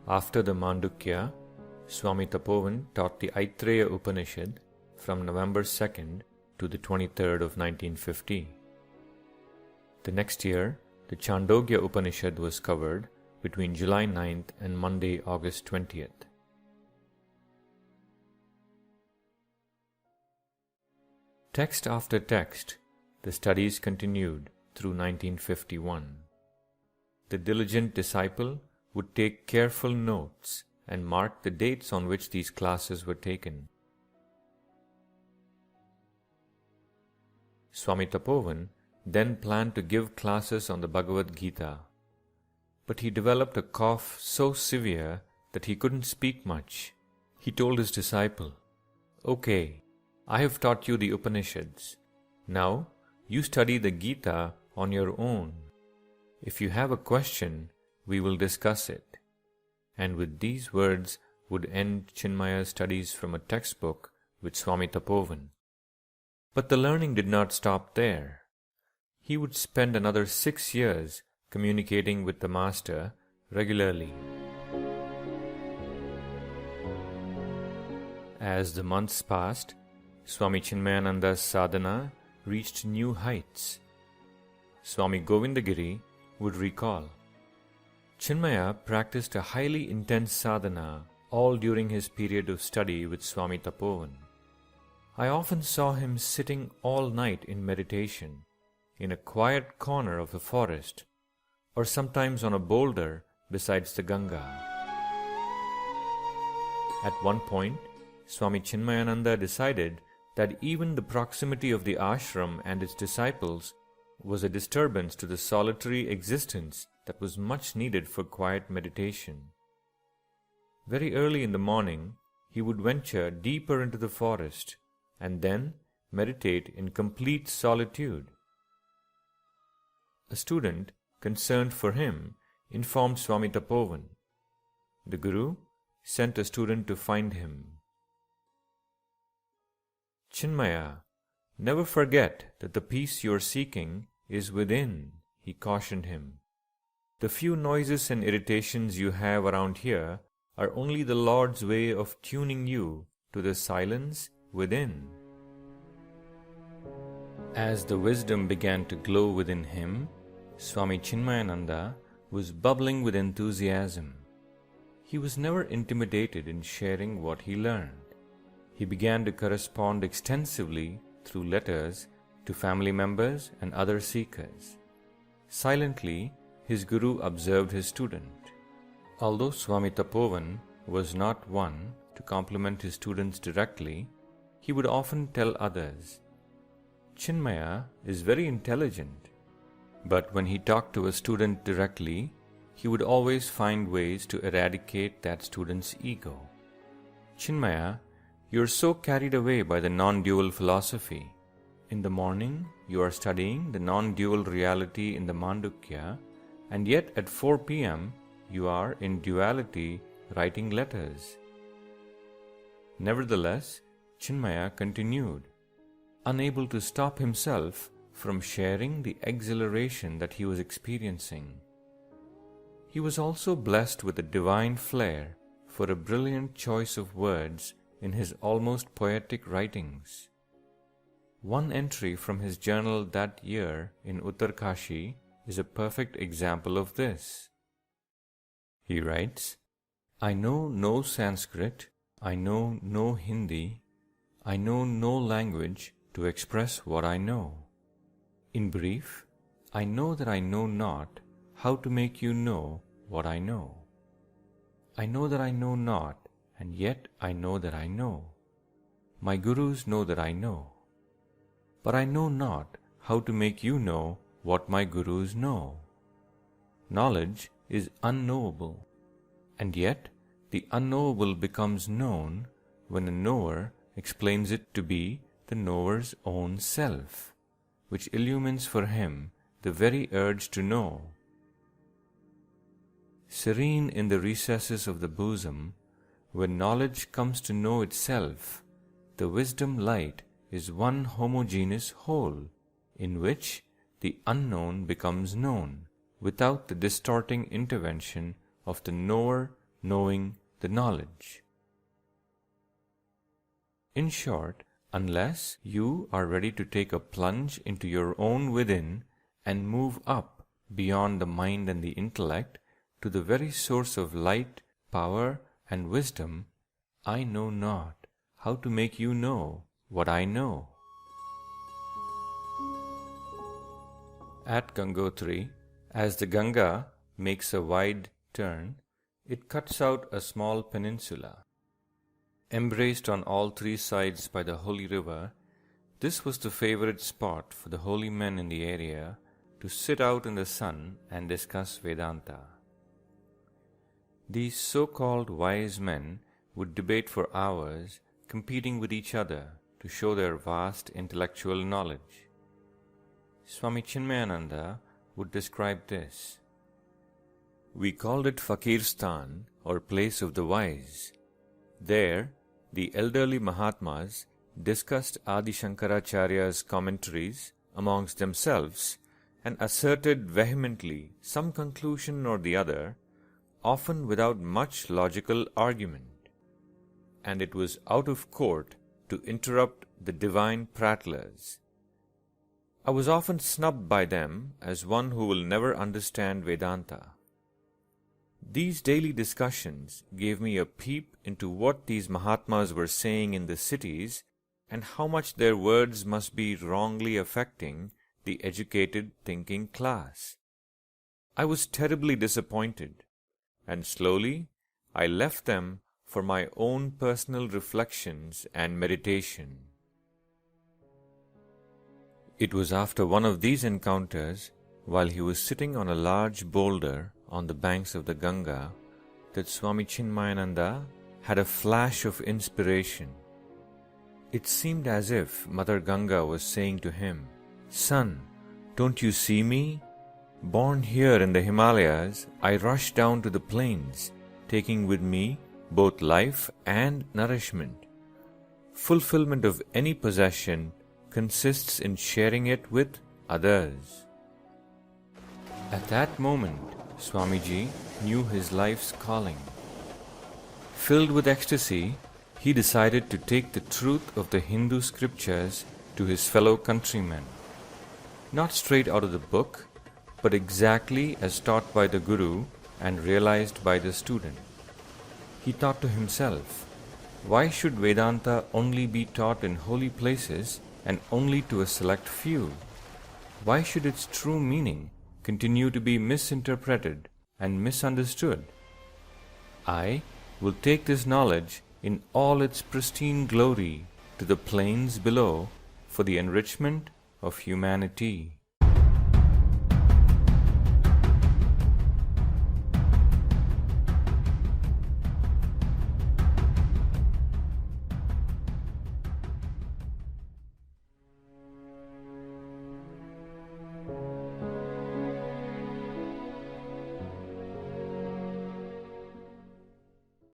After the Mandukya, Swami Tapovan taught the Aitreya Upanishad from November 2nd to the 23rd of 1950. The next year, the Chandogya Upanishad was covered between July 9th and Monday, August 20th. Text after text, the studies continued through 1951. The diligent disciple would take careful notes and mark the dates on which these classes were taken. Swami Tapovan then planned to give classes on the Bhagavad Gita, but he developed a cough so severe that he couldn't speak much. He told his disciple, "Okay, I have taught you the Upanishads. Now you study the Gita on your own. If you have a question, we will discuss it." And with these words would end Chinmaya's studies from a textbook with Swami Tapovan. But the learning did not stop there. He would spend another 6 years communicating with the Master regularly. As the months passed, Swami Chinmayananda's sadhana reached new heights. Swami Govindagiri would recall, Chinmaya practiced a highly intense sadhana all during his period of study with Swami Tapovan. I often saw him sitting all night in meditation, in a quiet corner of the forest, or sometimes on a boulder besides the Ganga. At one point, Swami Chinmayananda decided that even the proximity of the ashram and its disciples was a disturbance to the solitary existence that was much needed for quiet meditation. Very early in the morning, he would venture deeper into the forest and then meditate in complete solitude. A student concerned for him informed Swami Tapovan. The Guru sent a student to find him. "Chinmaya, never forget that the peace you are seeking is within," he cautioned him. "The few noises and irritations you have around here are only the Lord's way of tuning you to the silence within." As the wisdom began to glow within him, Swami Chinmayananda was bubbling with enthusiasm. He was never intimidated in sharing what he learned. He began to correspond extensively through letters to family members and other seekers. Silently, his Guru observed his student. Although Swami Tapovan was not one to compliment his students directly, he would often tell others, "Chinmaya is very intelligent." But when he talked to a student directly, he would always find ways to eradicate that student's ego. "Chinmaya, you are so carried away by the non-dual philosophy. In the morning, you are studying the non-dual reality in the Mandukya, and yet at 4 p.m., you are in duality writing letters." Nevertheless, Chinmaya continued, unable to stop himself from sharing the exhilaration that he was experiencing. He was also blessed with a divine flair for a brilliant choice of words in his almost poetic writings. One entry from his journal that year in Uttarkashi is a perfect example of this. He writes, "I know no Sanskrit, I know no Hindi, I know no language to express what I know. In brief, I know that I know not how to make you know what I know. I know that I know not, and yet I know that I know. My Gurus know that I know. But I know not how to make you know what my Gurus know. Knowledge is unknowable, and yet the unknowable becomes known when a knower explains it to be the knower's own self, which illumines for him the very urge to know. Serene in the recesses of the bosom, when knowledge comes to know itself, the wisdom light is one homogeneous whole, in which the unknown becomes known, without the distorting intervention of the knower knowing the knowledge. In short, unless you are ready to take a plunge into your own within and move up beyond the mind and the intellect to the very source of light, power, and wisdom, I know not how to make you know what I know. At Gangotri, as the Ganga makes a wide turn, it cuts out a small peninsula. Embraced on all three sides by the holy river, this was the favorite spot for the holy men in the area to sit out in the sun and discuss Vedanta. These so-called wise men would debate for hours, competing with each other to show their vast intellectual knowledge. Swami Chinmayananda would describe this. We called it Fakirstan, or place of the wise. There, the elderly Mahatmas discussed Adi Shankaracharya's commentaries amongst themselves and asserted vehemently some conclusion or the other, often without much logical argument. And it was out of court to interrupt the divine prattlers. I was often snubbed by them as one who will never understand Vedanta. These daily discussions gave me a peep into what these Mahatmas were saying in the cities and how much their words must be wrongly affecting the educated thinking class. I was terribly disappointed, and slowly I left them for my own personal reflections and meditation. It was after one of these encounters, while he was sitting on a large boulder on the banks of the Ganga, that Swami Chinmayananda had a flash of inspiration. It seemed as if Mother Ganga was saying to him, "Son, don't you see me? Born here in the Himalayas, I rush down to the plains, taking with me both life and nourishment. Fulfillment of any possession consists in sharing it with others." At that moment, Swamiji knew his life's calling. Filled with ecstasy, he decided to take the truth of the Hindu scriptures to his fellow countrymen, not straight out of the book, but exactly as taught by the Guru and realized by the student. He thought to himself, why should Vedanta only be taught in holy places and only to a select few? Why should its true meaning continue to be misinterpreted and misunderstood? I will take this knowledge in all its pristine glory to the plains below for the enrichment of humanity.